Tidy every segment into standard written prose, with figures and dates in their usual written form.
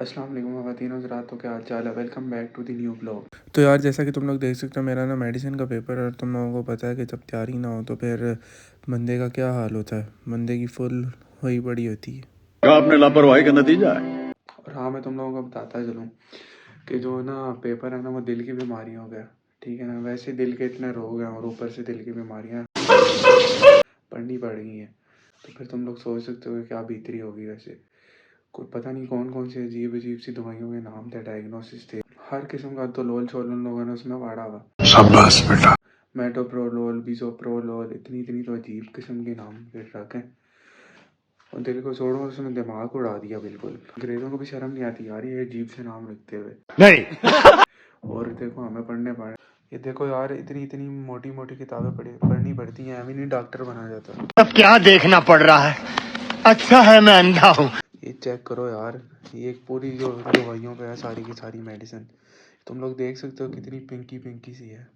अस्सलाम वालेकुम ख़वातीन हज़रात, तो क्या हाल चाल है। Welcome back to the new blog. तो यार जैसा कि तुम लोग देख सकते हो, मेरा ना मेडिसिन का पेपर है और तुम लोगों को पता है कि जब तैयारी ना हो तो फिर बंदे का क्या हाल होता है। बंदे की फुल हुई पड़ी होती है। आपने लापरवाही का नतीजा है। और हाँ, मैं तुम लोगों को बताता चलूँ कि जो ना पेपर है ना वो दिल की बीमारियों का है, ठीक है ना। वैसे दिल के इतने रोग हैं और ऊपर से दिल की बीमारियाँ पढ़नी पड़ गई हैं, तो फिर तुम लोग सोच सकते हो कि क्या बीतरी होगी। वैसे कोई पता नहीं कौन कौन सी अजीब अजीब सी दवाइयों के नाम थे, डायग्नोसिस थे, हर किस्म का तो लोल छोल उन लोगों ने उसमें वाड़ा हुआ। शाबाश बेटा। मेटोप्रोलोल, बिसोप्रोलोल, इतनी इतनी तो अजीब किस्म के नाम के रखे। और दिल को छोड़ो, उसने दिमाग उड़ा दिया बिल्कुल। अंग्रेज़ों को भी शर्म नहीं आती यार ये अजीब से नाम रखते हुए। नहीं। और देखो हमें पढ़ने पड़े। ये देखो यार, इतनी इतनी मोटी मोटी किताबें पढ़नी पड़ती हैं, अभी नहीं डॉक्टर बना जाता। अब क्या देखना पड़ रहा है। अच्छा है मैं अंधा हूँ। ये चेक करो यार, ये एक पूरी जो दवाइयों पे है सारी की सारी मेडिसिन, तुम लोग देख सकते हो कितनी पिंकी पिंकी सी है।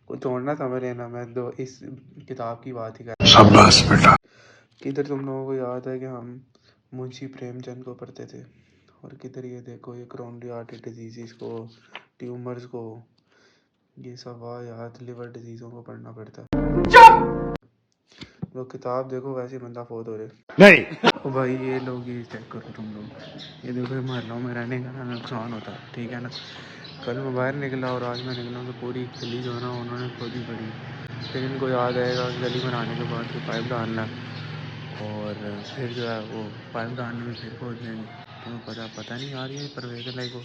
कुछ छोड़ना समझ लेना, मैं दो इस किताब की बात ही कर। शाबाश बेटा। किधर तुम लोगों को याद है कि हम मुंशी प्रेमचंद को पढ़ते थे, और किधर ये देखो ये क्रोनरी आर्टरी डिजीज़ को, ट्यूमर्स को, ये सब वाह यार लिवर डिजीज़ों को पढ़ना पड़ता है। लोग किताब देखो वैसे बंदा फोत हो रहे। नहीं। ओ भाई ये लोग ये चेक करो तुम लोग, ये देखो ये मोहल्लों में रहने का ना नुकसान होता है, ठीक है ना। कल मैं बाहर निकला और आज मैं निकला तो पूरी गली जो है ना उन्होंने खोदी पड़ी। फिर इनको याद आएगा कि गली बनाने के बाद फिर पाइप डालना, और फिर जो है वो पाइप डालने में फिर खोद देंगे। तुम्हें पता नहीं यार ये परवेज़ इलाही को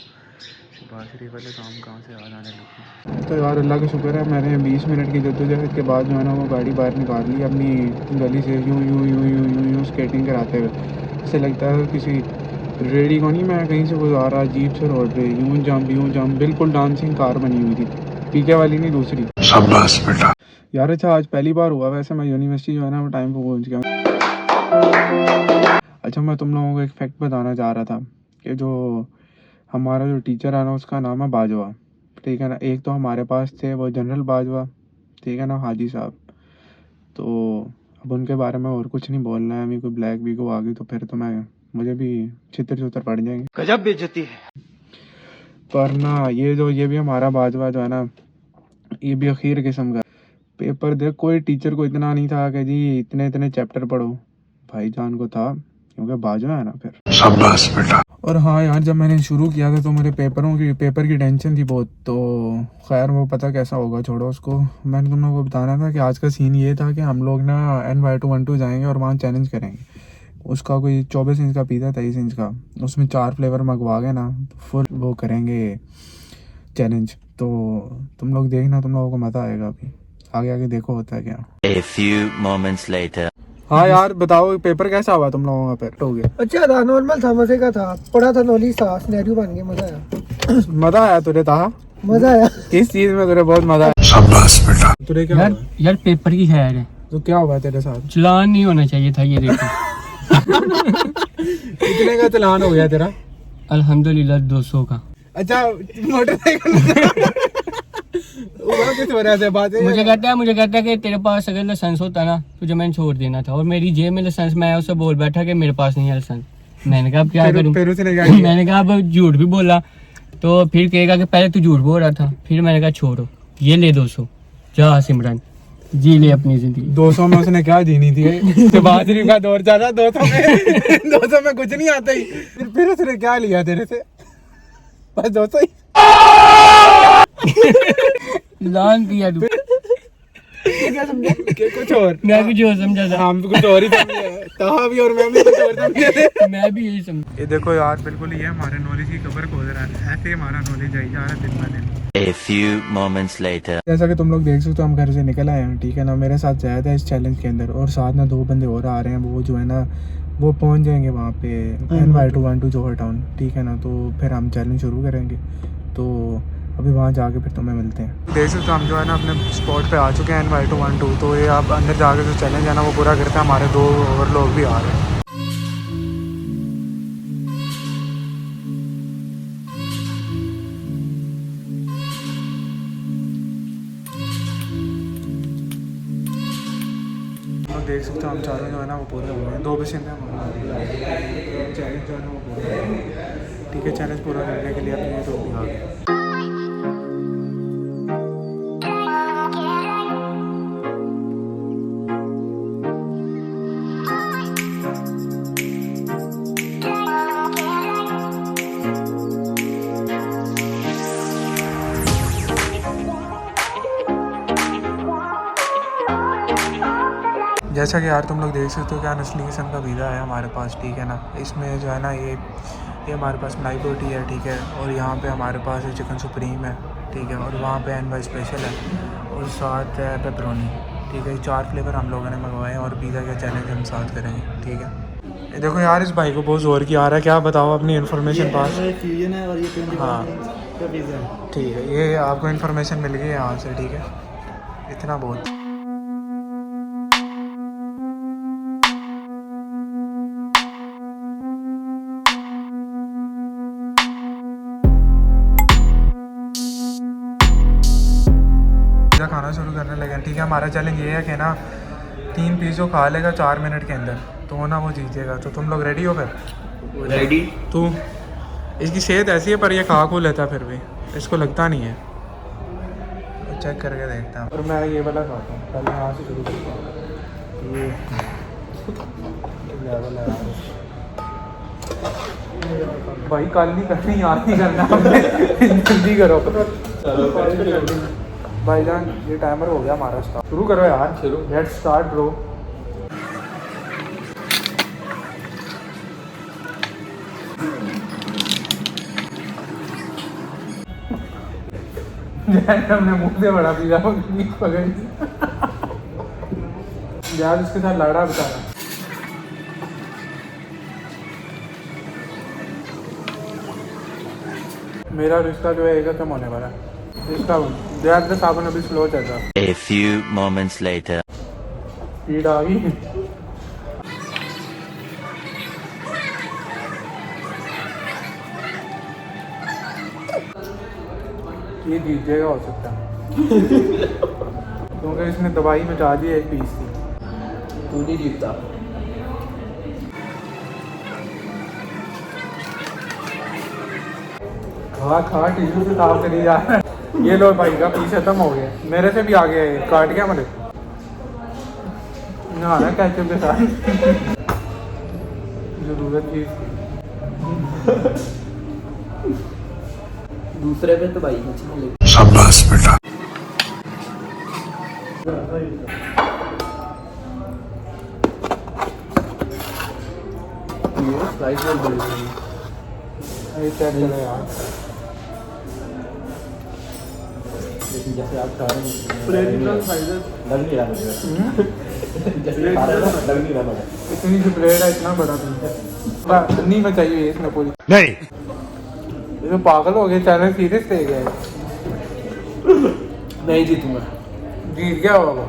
शहबाज शरीफ वाले काम कहाँ से याद आने लगे। तो यार अल्लाह का शुक्र है, मैंने 20 मिनट की जद्दोजहद के बाद जो है ना वो गाड़ी बाहर निकाल ली अपनी गली से, यूँ यूँ यूँ यूँ यूँ यूँ स्केटिंग कराते हुए। ऐसे लगता है किसी रेडी को नहीं, मैं कहीं से गुजार रहा अजीब से रोड पे, यूँ जंप बिल्कुल डांसिंग कार बनी हुई थी, पीके वाली नहीं दूसरी। शाबाश बेटा। यार अच्छा आज पहली बार हुआ वैसे मैं यूनिवर्सिटी जो है ना वो टाइम पर पहुँच गया। अच्छा मैं तुम लोगों को एक फैक्ट बताना चाह रहा था कि जो हमारा जो टीचर है ना उसका नाम है बाजवा, ठीक है ना। एक तो हमारे पास थे वो जनरल बाजवा, ठीक है ना, हाजी साहब। तो अब उनके बारे में और कुछ नहीं बोलना है, अभी कोई ब्लैक वीगो आ गई तो फिर तो मुझे भी छितर छुतर पड़ जाएंगे। गजब बेइज्जती है। पर ना ये भी हमारा बाजवा जो है ना, ये भी अखीर किस्म का पेपर देख। कोई टीचर को इतना नहीं था कि जी इतने इतने चैप्टर पढ़ो, भाईजान को था, क्योंकि बाजवा है ना फिर। शाबाश बेटा। और हाँ यार, जब मैंने शुरू किया था तो मेरे पेपर की टेंशन थी बहुत, तो खैर वो पता कैसा होगा, छोड़ो उसको। मैंने तुम लोगों को बताना था कि आज का सीन ये था कि हम लोग ना NY212 जाएंगे और वहाँ चैलेंज करेंगे। उसका कोई 24 इंच का पीता, 23 इंच का, उसमें 4 फ्लेवर मंगवा गए ना, फुल वो करेंगे चैलेंज। तो तुम लोग देखना, तुम लोगों को मज़ा आएगा। अभी आगे आगे देखो होता है क्या। A few moments later. हाँ यार बताओ पेपर कैसा हुआ तुम लोगों का। पेपर हो गया? अच्छा था, नॉर्मल था, मजे का था, पढ़ा था, नॉलेज था, सिनेरियो बन गया, मजा आया। मज़ा आया तुझे? था मजा आया। किस चीज़ में तुझे बहुत मज़ा आया? शाबाश बेटा। तुझे क्या हुआ? यार पेपर की खैर है, तो क्या हुआ तेरे साथ? चलान नहीं होना चाहिए था, ये देखो। कितने का चालान हो गया तेरा? अल्हम्दुलिल्लाह 200 का। अच्छा मोटरसाइकिल हुआ किस वजह से बात है? मुझे कहता है कि तेरे पास अगर लाइसेंस होता ना तुझे मैंने छोड़ देना था, और मेरी जेब में लाइसेंस, मैं उसे बोल बैठा कि मेरे पास नहीं है लाइसेंस। मैंने कहा अब क्या करूं? फिर उसने क्या किया? मैंने कहा अब झूठ भी बोला तो फिर कहेगा कि पहले तू झूठ बोल रहा था। फिर मैंने कहा छोड़ो, ये ले 200, जा सिमरन जी ले अपनी जिंदगी। 200 में उसने क्या जीनी थी? शहबाज शरीफ का दौर चला, 200 में कुछ नहीं आता ही। फिर उसने क्या लिया तेरे से? बस 200 ही लान किया तू। क्या समझा? कि कुछ और? मैं भी जो समझा था, हम भी कुछ और ही समझे, ताहा भी और मैं भी कुछ और समझे थे। मैं भी यही समझा। ये देखो यार, बिल्कुल ये हमारे नॉलेज की कबर खोद रहा है, ऐसे ही हमारा नॉलेज आई जा रहा है दिन ब दिन। A few moments later. जैसा कि तुम लोग देख सकते हो, हम घर से निकल आए हैं, ठीक है ना। मेरे साथ जायद है इस चैलेंज के अंदर, और साथ ना 2 बंदे और आ रहे हैं, वो जो है ना वो पहुंच जाएंगे वहाँ पे NY212 जोहर टाउन, ठीक है ना। तो फिर हम चैलेंज शुरू करेंगे, तो अभी वहाँ जाके फिर तुम्हें मिलते हैं। देख सकते हो हम जो है ना अपने स्पॉट पे आ चुके हैं NY212। तो ये आप अंदर जाके जो चैलेंज है ना वो पूरा करते हैं, हमारे 2 और लोग भी आ रहे हैं। देख सकते हो हम चारों जो है ना वो पूरे हो गए हैं, 2 बजे चैलेंज जो है ना वो पूरा हो गया। ठीक है, चैलेंज पूरा करने के लिए अपने तो भी आ गए। जैसा कि यार तुम लोग देख सकते हो कि अनसली किस्म का वीज़ा है हमारे पास, ठीक है ना। इसमें जो है ना ये हमारे पास मलाई बोटी है, ठीक है, और यहाँ पे हमारे पास चिकन सुप्रीम है, ठीक है, और वहाँ पे एनवाई स्पेशल है और साथ है पेपरोनी, ठीक है। 4 फ्लेवर हम लोगों ने मंगवाए हैं और पिज़्ज़ा का चैलेंज हम साथ करेंगे, ठीक है। ये देखो यार, इस भाई को बहुत ज़ोर की आ रहा है, क्या बताओ अपनी इन्फॉर्मेशन पास। हाँ ठीक है, ये आपको इन्फॉर्मेशन मिल गई यहाँ से, ठीक है, इतना बहुत। खाना शुरू करने लगे, ठीक है। हमारा चैलेंज ये है कि ना 3 पीस जो खा लेगा 4 मिनट के अंदर तो ना वो जीतेगा। तो तुम लोग रेडी हो? फिर रेडी। तू, इसकी सेहत ऐसी है पर ये खा को लेता है फिर भी इसको लगता नहीं है। चेक करके देखता हूँ। और मैं ये वाला खाता हूँ, पहले यहाँ से शुरू करता हूँ। ये लेवल है भाई, कल नहीं करनी, याद नहीं करना हमने। जल्दी करो भाईजान, ये टाइमर हो गया हमारा स्टार्ट। शुरू करो यार, शुरू। Let's start bro. हमने मुंह से बड़ा पिज़्ज़ा पकड़ यार, उसके साथ लड़ा बेचारा। मेरा रिश्ता जो है एक खत्म होने वाला है। इसका ज़्यादा साबुन अभी स्लो चल रहा है। A few moments later. Speed आ गई। ये जीत जाएगा हो सकता है क्योंकि इसने दवाई मचा दी 1 पीस की। तू नहीं जीतता। खा टिश्यू से साफ करी जा रहा है। ये लो भाई का पीस खत्म हो गया, मेरे से भी आ गया है, काट गया मतलब नहाना कैचअप के साथ। जरूरत थी दूसरे पे तो भाई मछली। शाबाश बेटा। ये स्लाइस में बड़ी बड़ी। ये चेक करो यार, जैसे आप खा रहे हैं लग नहीं रहा मुझे। जैसे खा रहे हैं लग नहीं रहा मुझे। इतनी जो ब्रेड है, इतना बड़ा पीस नहीं में चाहिए इसमें पूरी। नहीं, ये तो पागल हो गए, चैलेंज सीरियस ले गए। नहीं जीतूंगा। जीत गया होगा वो,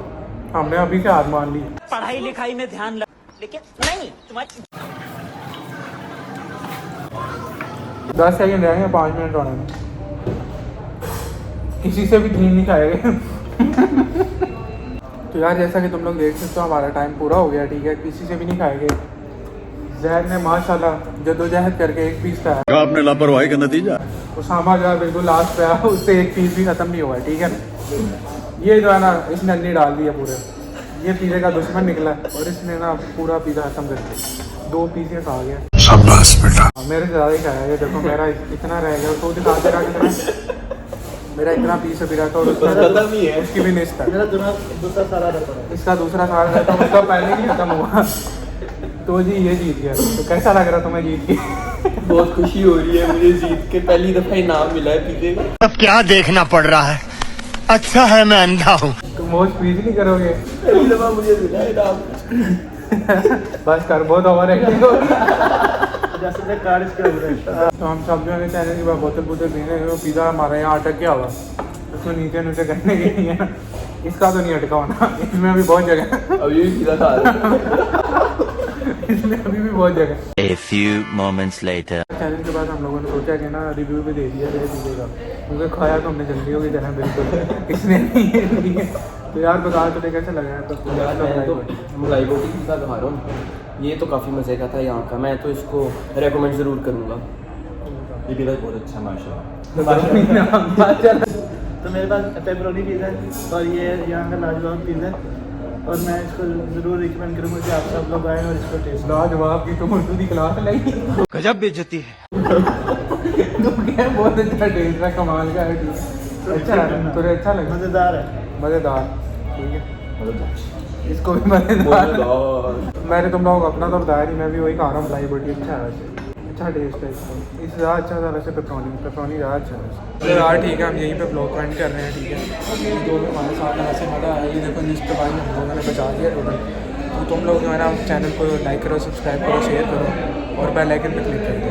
हमने अभी से हार मान ली। पढ़ाई लिखाई में ध्यान लग, लेकिन नहीं तुम्हारी 10 सेकंड रहेंगे 5 मिनट होने में। किसी से भी 3 नहीं खाएगा। तो यार जैसा कि तुम लोग देख सकते हो हमारा टाइम पूरा हो गया, ठीक है, किसी से भी नहीं खाएंगे। जहर ने माशाल्लाह जद्दोजहद करके 1 पीस खाया। आपने लापरवाही का नतीजा। उसामा जो है बिल्कुल लास्ट पे आया, उससे 1 पीस भी ख़त्म नहीं हुआ, ठीक है। ये जो है ना, इसने अंडी डाल दिया पूरे। ये पिज़्ज़े का दुश्मन निकला और इसने ना पूरा पिज़्ज़ा ख़त्म कर दिया। 2 पीस ये खा गया। शाबाश बेटा। मेरे से ज़्यादा ही खाया। ये देखो मेरा इतना रह गया, तो दिखा दे रहा कितना। मेरा इतना पीस अभी रहा था और उसकी भी लिस्ट है। इसका दूसरा साल रहता, उसका पहले ही खत्म हुआ। तो जी ये जीत गया। तो कैसा लग रहा तुम्हें जीत के? बहुत खुशी हो रही है मुझे जीत के, पहली दफा इनाम मिला है पिज़्ज़े का। अब क्या देखना पड़ रहा है, अच्छा है मैं अंधा हूँ। तुम बहुत स्पीच नहीं करोगे? पहली दफा मुझे मिला है इनाम। बस कर, बहुत ओवर एक्टिंग हो। तो हम सब जो है चैनल की बोतल बोतल पीने, पिज़्ज़ा हमारा यहाँ अटक गया हुआ, उसको नीचे नीचे करने के लिए ना। इसका तो नहीं अटका होना, इसमें अभी बहुत जगह। अभी भी पिज़्ज़ा खा रहे हैं। इसमें अभी भी बहुत जगह। A few moments later. Challenge के बाद हम लोगों ने सोचा कि ना रिव्यू भी दे दिया जाए चीज़ें का, क्योंकि खाया तो हमने जल्दी होगी जना बिल्कुल। इसने नहीं है। तो यार बता तो कैसा लगा है? तो यार मैं तो मलाई बोटी पिज़्ज़ा खा रहा हूँ, ये तो काफ़ी मज़े का था यहाँ का। मैं तो इसको रेकमेंड ज़रूर करूँगा। ये पिज़्ज़ा बहुत अच्छा माशाल्लाह। तो मेरे पास पेपरोनी पिज़्ज़ा है और ये यहाँ का लाजवाब पिज़्ज़ा है और मैं इसको ज़रूर रिकमेंड करूँगा कि आप सब लोग आएँ और इसको टेस्ट करें। लाजवाब की तुम उर्दू की क्लास लाई गजब बेइज्जती है। तो क्या बहुत अच्छा टेस्ट है, कमाल का है। अच्छा है तुझे अच्छा लगा? मज़ेदार है। मज़ेदार, ठीक है इसको भी मज़ेदार। मैंने तुम लोग अपना तो बताया नहीं, मैं भी वही खा रहा हूँ। मलाई बड़ी अच्छा है वैसे, अच्छा टेस्ट है इसका। इससे ज़्यादा अच्छा था वैसे पेपरोनी ज़्यादा अच्छा है। तो यार ठीक है, हम यहीं पे ब्लॉग एंड कर रहे हैं, ठीक है। जो भी हमारे साथ ऐसे मज़ा आया, ये देखो लिस्ट भाई हम लोगों ने बचा दिया टोटल। तो तुम लोग जो है ना चैनल को लाइक करो, सब्सक्राइब करो, शेयर करो और बेल आइकन पे क्लिक कर दो।